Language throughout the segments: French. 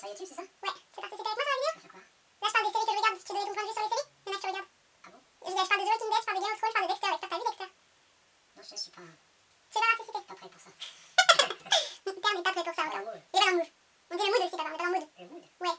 sur YouTube, c'est ça? Ouais, c'est parti, c'était avec moi sur la vidéo. Tu vas faire quoi? Là, je parle des séries que je regarde. Tu donnais ton point de vue sur les séries? Il y en a que tu regardes. Ah bon? Je parle de The Walking Dead, je parle de Game of Thrones, je parle de Dexter. T'as vu Dexter? Non, je suis pas Participé. prêt pour ça. Putain, on n'est pas prêt pour ça Pas encore. dans le mood. Il est pas dans le mood. On dit le mood aussi, papa, on est pas dans le mood. Le mood? Ouais.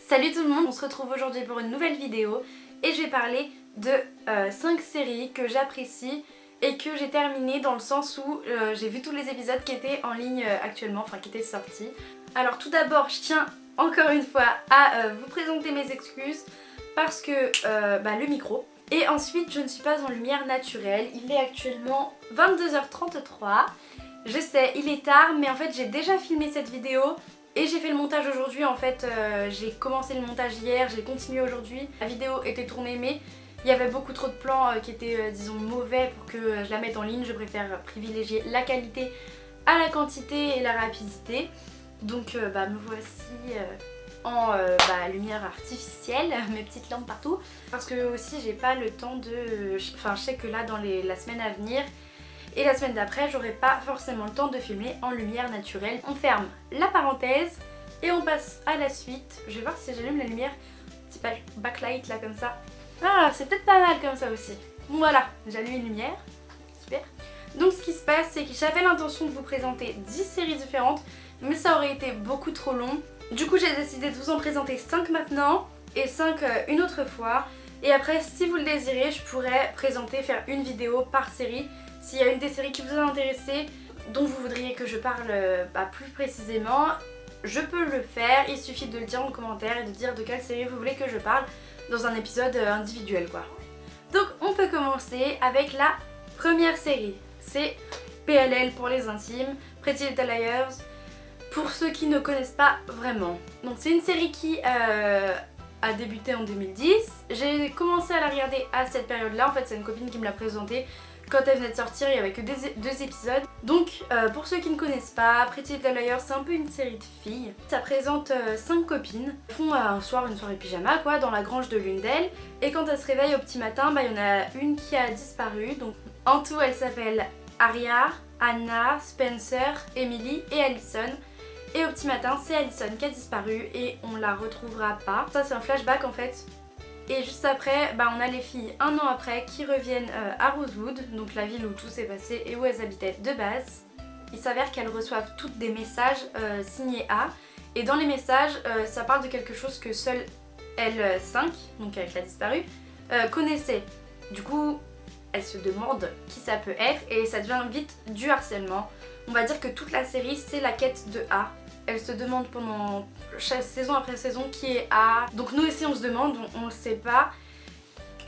Salut tout le monde, on se retrouve aujourd'hui pour une nouvelle vidéo et je vais parler de 5 séries que j'apprécie et que j'ai terminées dans le sens où j'ai vu tous les épisodes qui étaient en ligne actuellement, enfin qui étaient sortis. Alors tout d'abord, je tiens encore une fois à vous présenter mes excuses parce que le micro. Et ensuite, je ne suis pas en lumière naturelle, il est actuellement 22h33. Je sais, il est tard, mais en fait j'ai déjà filmé cette vidéo. Et j'ai fait le montage aujourd'hui, en fait j'ai commencé le montage hier, j'ai continué aujourd'hui. La vidéo était tournée mais il y avait beaucoup trop de plans qui étaient disons mauvais pour que je la mette en ligne. Je préfère privilégier la qualité à la quantité et la rapidité. Donc me voici en lumière artificielle, mes petites lampes partout. Parce que aussi j'ai pas le temps de... Enfin je sais que là dans la semaine à venir et la semaine d'après, j'aurai pas forcément le temps de filmer en lumière naturelle. On ferme la parenthèse et on passe à la suite. Je vais voir si j'allume la lumière, petit backlight là comme ça. Ah, c'est peut-être pas mal comme ça aussi. Bon voilà, j'allume une lumière, super. Donc ce qui se passe, c'est que j'avais l'intention de vous présenter 10 séries différentes, mais ça aurait été beaucoup trop long. Du coup, j'ai décidé de vous en présenter 5 maintenant et 5 une autre fois. Et après, si vous le désirez, je pourrais faire une vidéo par série. S'il y a une des séries qui vous a intéressé, dont vous voudriez que je parle plus précisément, je peux le faire. Il suffit de le dire en commentaire et de dire de quelle série vous voulez que je parle dans un épisode individuel quoi. Donc on peut commencer avec la première série. C'est PLL pour les intimes, Pretty Little Liars, pour ceux qui ne connaissent pas vraiment. Donc c'est une série qui a débuté en 2010. J'ai commencé à la regarder à cette période-là. En fait c'est une copine qui me l'a présentée. Quand elle venait de sortir, il n'y avait que 2 épisodes. Donc, pour ceux qui ne connaissent pas, Pretty Little Liars, c'est un peu une série de filles. Ça présente 5 copines. Elles font un soir une soirée pyjama, quoi, dans la grange de l'une d'elles. Et quand elles se réveillent au petit matin, il y en a une qui a disparu. Donc, en tout, elles s'appellent Aria, Anna, Spencer, Emily et Allison. Et au petit matin, c'est Allison qui a disparu et on la retrouvera pas. Ça, c'est un flashback en fait. Et juste après, on a les filles un an après qui reviennent à Rosewood, donc la ville où tout s'est passé et où elles habitaient de base. Il s'avère qu'elles reçoivent toutes des messages signés A. Et dans les messages, ça parle de quelque chose que seule elles 5, donc avec la disparue, connaissaient. Du coup, elles se demandent qui ça peut être et ça devient vite du harcèlement. On va dire que toute la série, c'est la quête de A. Elle se demande pendant chaque saison après saison qui est A. Donc nous aussi on se demande, on le sait pas.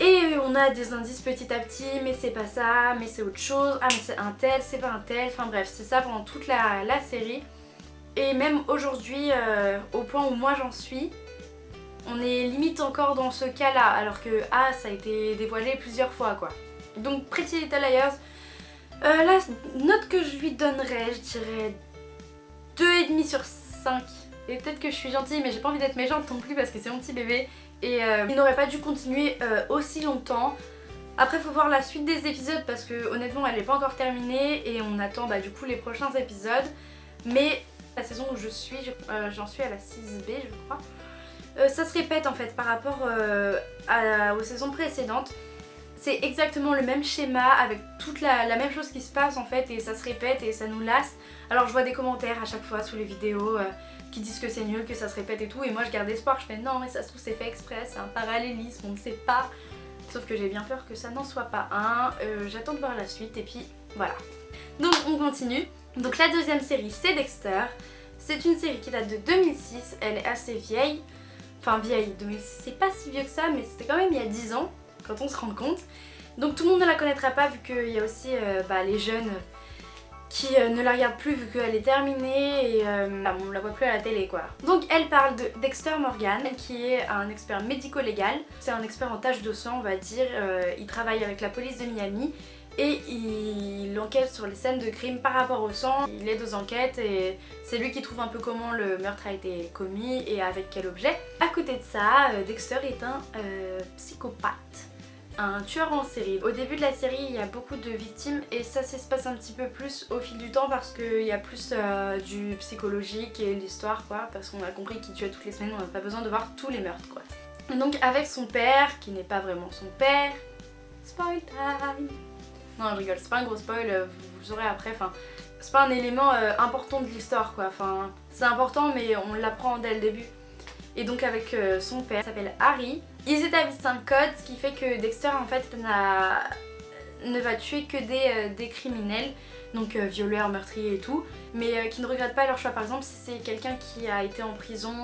Et on a des indices petit à petit, mais c'est pas ça, mais c'est autre chose. Ah mais c'est un tel, c'est pas un tel. Enfin bref, c'est ça pendant toute la série. Et même aujourd'hui, au point où moi j'en suis, on est limite encore dans ce cas-là. Alors que A, ça a été dévoilé plusieurs fois quoi. Donc Pretty Little Liars, la note que je lui donnerais, je dirais 2,5 sur 5. Et peut-être que je suis gentille mais j'ai pas envie d'être méchante non plus parce que c'est mon petit bébé. Et il n'aurait pas dû continuer aussi longtemps. Après faut voir la suite des épisodes parce que honnêtement elle n'est pas encore terminée. Et on attend du coup les prochains épisodes. Mais la saison où je suis, j'en suis à la 6B je crois. Ça se répète en fait par rapport aux saisons précédentes. C'est exactement le même schéma avec toute la même chose qui se passe en fait et ça se répète et ça nous lasse. Alors je vois des commentaires à chaque fois sous les vidéos qui disent que c'est nul, que ça se répète et tout et moi je garde espoir, je fais non mais ça se trouve c'est fait exprès, c'est un parallélisme, on ne sait pas. Sauf que j'ai bien peur que ça n'en soit pas un, j'attends de voir la suite et puis voilà. Donc on continue. Donc la deuxième série c'est Dexter. C'est une série qui date de 2006, elle est assez vieille. Enfin vieille, 2006 c'est pas si vieux que ça mais c'était quand même il y a 10 ans. Quand on se rend compte. Donc tout le monde ne la connaîtra pas vu qu'il y a aussi les jeunes qui ne la regardent plus vu qu'elle est terminée et on la voit plus à la télé quoi. Donc elle parle de Dexter Morgan qui est un expert médico-légal. C'est un expert en taches de sang on va dire. Il travaille avec la police de Miami et il enquête sur les scènes de crime par rapport au sang. Il aide aux enquêtes et c'est lui qui trouve un peu comment le meurtre a été commis et avec quel objet. À côté de ça, Dexter est un psychopathe. un tueur en série. Au début de la série il y a beaucoup de victimes et ça se passe un petit peu plus au fil du temps parce qu'il y a plus du psychologique et l'histoire quoi, parce qu'on a compris qu'il tuait toutes les semaines, on n'a pas besoin de voir tous les meurtres quoi. Et donc avec son père, qui n'est pas vraiment son père, spoil time. Non je rigole, c'est pas un gros spoil, vous saurez après, enfin c'est pas un élément important de l'histoire quoi, enfin c'est important mais on l'apprend dès le début. Et donc avec son père, qui s'appelle Harry, ils établissent un code, ce qui fait que Dexter en fait ne va tuer que des criminels, donc violeurs, meurtriers et tout, mais qui ne regrettent pas leur choix. Par exemple si c'est quelqu'un qui a été en prison,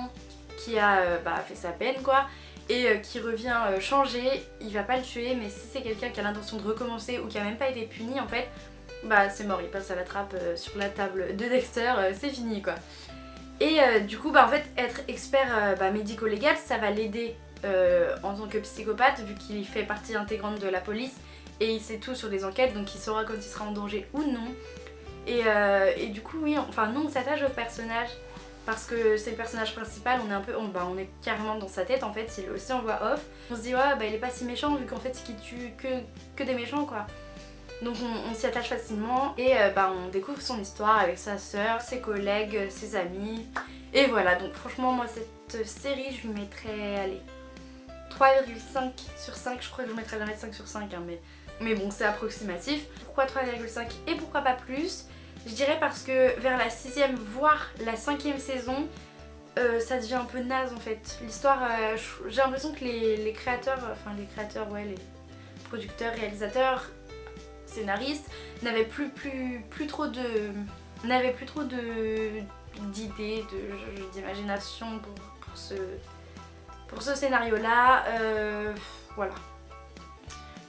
qui a fait sa peine quoi, et qui revient changer, il va pas le tuer, mais si c'est quelqu'un qui a l'intention de recommencer ou qui a même pas été puni en fait, bah c'est mort, il passe à la trappe sur la table de Dexter, c'est fini quoi. Et du coup en fait être expert médico-légal ça va l'aider en tant que psychopathe vu qu'il fait partie intégrante de la police et il sait tout sur les enquêtes donc il saura quand il sera en danger ou non. Et du coup oui, nous on s'attache au personnage parce que c'est le personnage principal, on est carrément dans sa tête en fait, il est aussi en voix off. On se dit ouais il est pas si méchant vu qu'en fait il tue que des méchants quoi. Donc on s'y attache facilement et on découvre son histoire avec sa sœur, ses collègues, ses amis. Et voilà, donc franchement moi cette série je lui mettrais, allez, 3,5 sur 5, je crois que je mettrais jamais 5 sur 5 hein, mais bon c'est approximatif. Pourquoi 3,5 et pourquoi pas plus? Je dirais parce que vers la 6ème voire la 5ème saison, ça devient un peu naze en fait. L'histoire, j'ai l'impression que les créateurs, les producteurs, réalisateurs, scénaristes n'avaient plus trop d'idées, d'imagination pour ce scénario là. Voilà,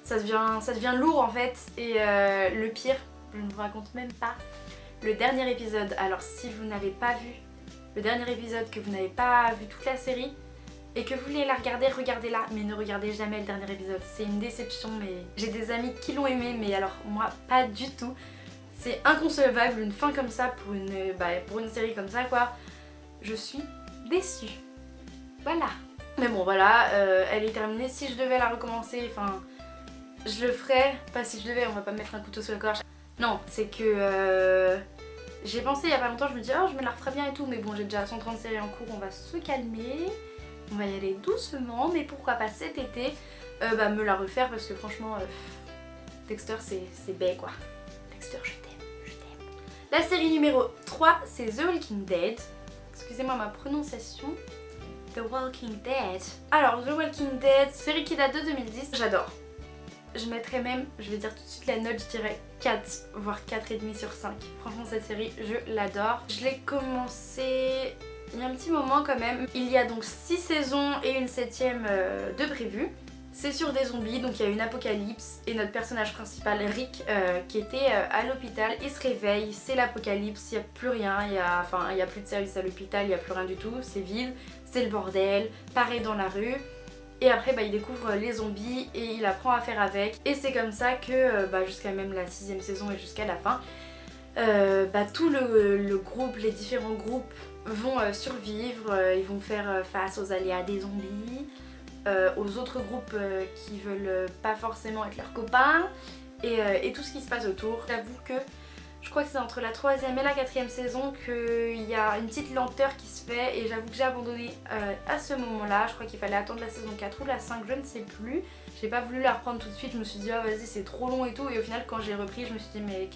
ça devient lourd en fait. Et le pire, je ne vous raconte même pas le dernier épisode. Alors si vous n'avez pas vu le dernier épisode, que vous n'avez pas vu toute la série et que vous voulez la regarder, regardez-la, mais ne regardez jamais le dernier épisode, c'est une déception. Mais j'ai des amis qui l'ont aimé, mais alors moi pas du tout. C'est inconcevable une fin comme ça pour une série comme ça quoi. Je suis déçue. Voilà. Mais bon voilà, elle est terminée. Si je devais la recommencer, je le ferais. Pas si je devais, on va pas me mettre un couteau sur le corps. Non, c'est que j'ai pensé il y a pas longtemps, je me dis oh je me la referais bien et tout, mais bon j'ai déjà 130 séries en cours, on va se calmer. On va y aller doucement, mais pourquoi pas cet été me la refaire parce que franchement Dexter c'est bae quoi. Dexter je t'aime. La série numéro 3 c'est The Walking Dead. Excusez-moi ma prononciation. The Walking Dead. Alors The Walking Dead, série qui date de 2010, j'adore. Je mettrais même, je vais dire tout de suite la note, je dirais 4 voire 4,5 sur 5. Franchement cette série je l'adore. Je l'ai commencé il y a un petit moment quand même. Il y a donc 6 saisons et une 7ème de prévue. C'est sur des zombies, donc il y a une apocalypse et notre personnage principal Rick qui était à l'hôpital, il se réveille, c'est l'apocalypse, il n'y a plus rien, il y a plus de service à l'hôpital, il n'y a plus rien du tout, c'est vide, c'est le bordel, pareil dans la rue. Et après il découvre les zombies et il apprend à faire avec. Et c'est comme ça que jusqu'à même la 6ème saison et jusqu'à la fin, tout le groupe, les différents groupes vont survivre, ils vont faire face aux aléas des zombies, aux autres groupes qui veulent pas forcément être leurs copains et tout ce qui se passe autour. J'avoue que je crois que c'est entre la 3ème et la 4ème saison qu'il y a une petite lenteur qui se fait et j'avoue que j'ai abandonné à ce moment-là. Je crois qu'il fallait attendre la saison 4 ou la 5, je ne sais plus. J'ai pas voulu la reprendre tout de suite, je me suis dit oh vas-y c'est trop long et tout, et au final quand j'ai repris je me suis dit mais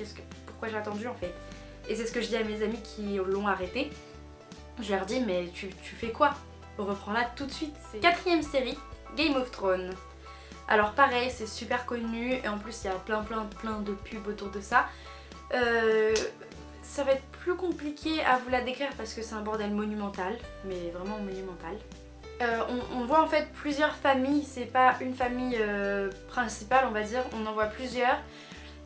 pourquoi j'ai attendu en fait. Et c'est ce que je dis à mes amis qui l'ont arrêté. Je leur dis mais tu fais quoi? Reprends-la tout de suite. 4ème série, Game of Thrones. Alors pareil, c'est super connu et en plus il y a plein de pubs autour de ça. Ça va être plus compliqué à vous la décrire parce que c'est un bordel monumental, mais vraiment monumental. On voit en fait plusieurs familles, c'est pas une famille principale on va dire, on en voit plusieurs.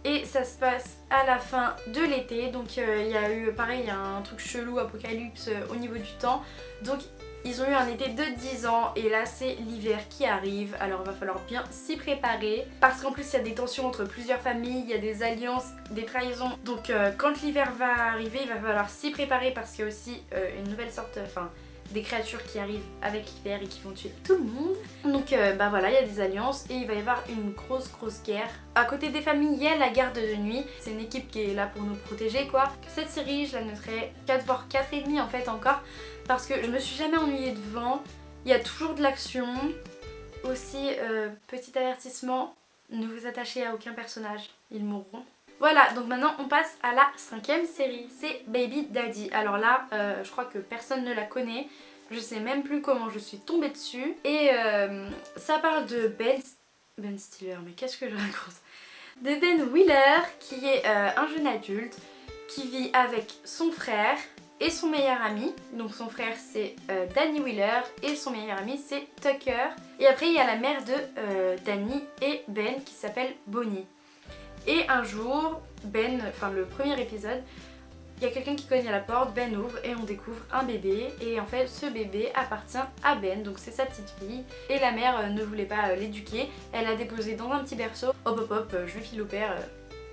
Et ça se passe à la fin de l'été, donc il y a eu pareil, il y a un truc chelou, apocalypse au niveau du temps. Donc ils ont eu un été de 10 ans et là c'est l'hiver qui arrive, alors il va falloir bien s'y préparer. Parce qu'en plus il y a des tensions entre plusieurs familles, il y a des alliances, des trahisons. Donc quand l'hiver va arriver, il va falloir s'y préparer parce qu'il y a aussi une nouvelle sorte, des créatures qui arrivent avec l'hiver et qui vont tuer tout le monde. Donc bah voilà, il y a des alliances et il va y avoir une grosse guerre. À côté des familles, il y a la garde de nuit. C'est une équipe qui est là pour nous protéger quoi. Cette série, je la noterai 4 voire 4,5 en fait encore parce que je me suis jamais ennuyée devant. Il y a toujours de l'action. Aussi, petit avertissement, ne vous attachez à aucun personnage, ils mourront. Voilà, donc maintenant on passe à la 5e série, c'est Baby Daddy. Alors là, je crois que personne ne la connaît, je sais même plus comment je suis tombée dessus. Et ça parle de Ben Stiller, mais qu'est-ce que je raconte? De Ben Wheeler, qui est un jeune adulte, qui vit avec son frère et son meilleur ami. Donc son frère c'est Danny Wheeler et son meilleur ami c'est Tucker. Et après il y a la mère de Danny et Ben qui s'appelle Bonnie. Et un jour, Ben, enfin le premier épisode, il y a quelqu'un qui cogne à la porte, Ben ouvre et on découvre un bébé. Et en fait ce bébé appartient à Ben, donc c'est sa petite fille. Et la mère ne voulait pas l'éduquer, elle l'a déposé dans un petit berceau. Hop, je lui file au père,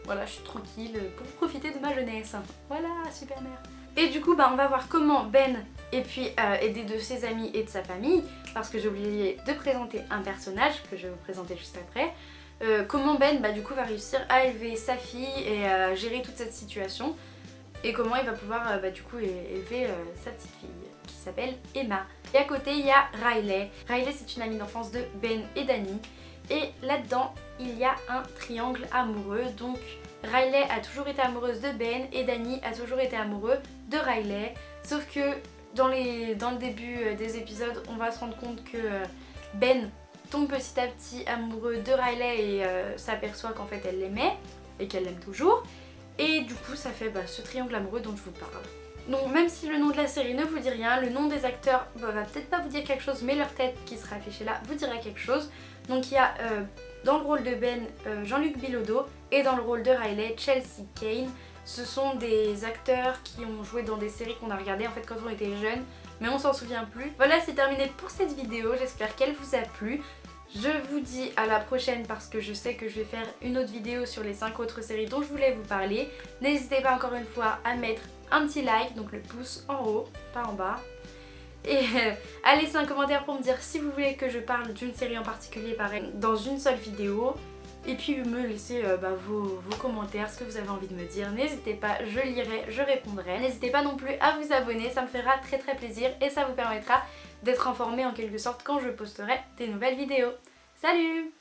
voilà je suis tranquille pour profiter de ma jeunesse. Voilà, super mère. Et du coup bah on va voir comment Ben et puis aider de ses amis et de sa famille, parce que j'ai oublié de présenter un personnage que je vais vous présenter juste après. Comment Ben bah, du coup va réussir à élever sa fille et à gérer toute cette situation, et comment il va pouvoir bah, du coup élever sa petite fille qui s'appelle Emma. Et à côté il y a Riley. Riley c'est une amie d'enfance de Ben et Danny, et là-dedans il y a un triangle amoureux. Donc Riley a toujours été amoureuse de Ben et Danny a toujours été amoureux de Riley, sauf que dans le début des épisodes on va se rendre compte que Ben tombe petit à petit amoureux de Riley et s'aperçoit qu'en fait elle l'aimait et qu'elle l'aime toujours, et du coup ça fait ce triangle amoureux dont je vous parle. Donc même si le nom de la série ne vous dit rien, le nom des acteurs va peut-être pas vous dire quelque chose, mais leur tête qui sera affichée là vous dira quelque chose. Donc il y a dans le rôle de Ben Jean-Luc Bilodeau et dans le rôle de Riley Chelsea Kane. Ce sont des acteurs qui ont joué dans des séries qu'on a regardées en fait quand on était jeunes, mais on s'en souvient plus. Voilà, c'est terminé pour cette vidéo, j'espère qu'elle vous a plu. Je vous dis à la prochaine parce que je sais que je vais faire une autre vidéo sur les 5 autres séries dont je voulais vous parler. N'hésitez pas encore une fois à mettre un petit like, donc le pouce en haut, pas en bas. Et à laisser un commentaire pour me dire si vous voulez que je parle d'une série en particulier pareil dans une seule vidéo. Et puis me laisser vos commentaires, ce que vous avez envie de me dire. N'hésitez pas, je lirai, je répondrai. N'hésitez pas non plus à vous abonner, ça me fera très plaisir et ça vous permettra d'être informé en quelque sorte quand je posterai des nouvelles vidéos. Salut!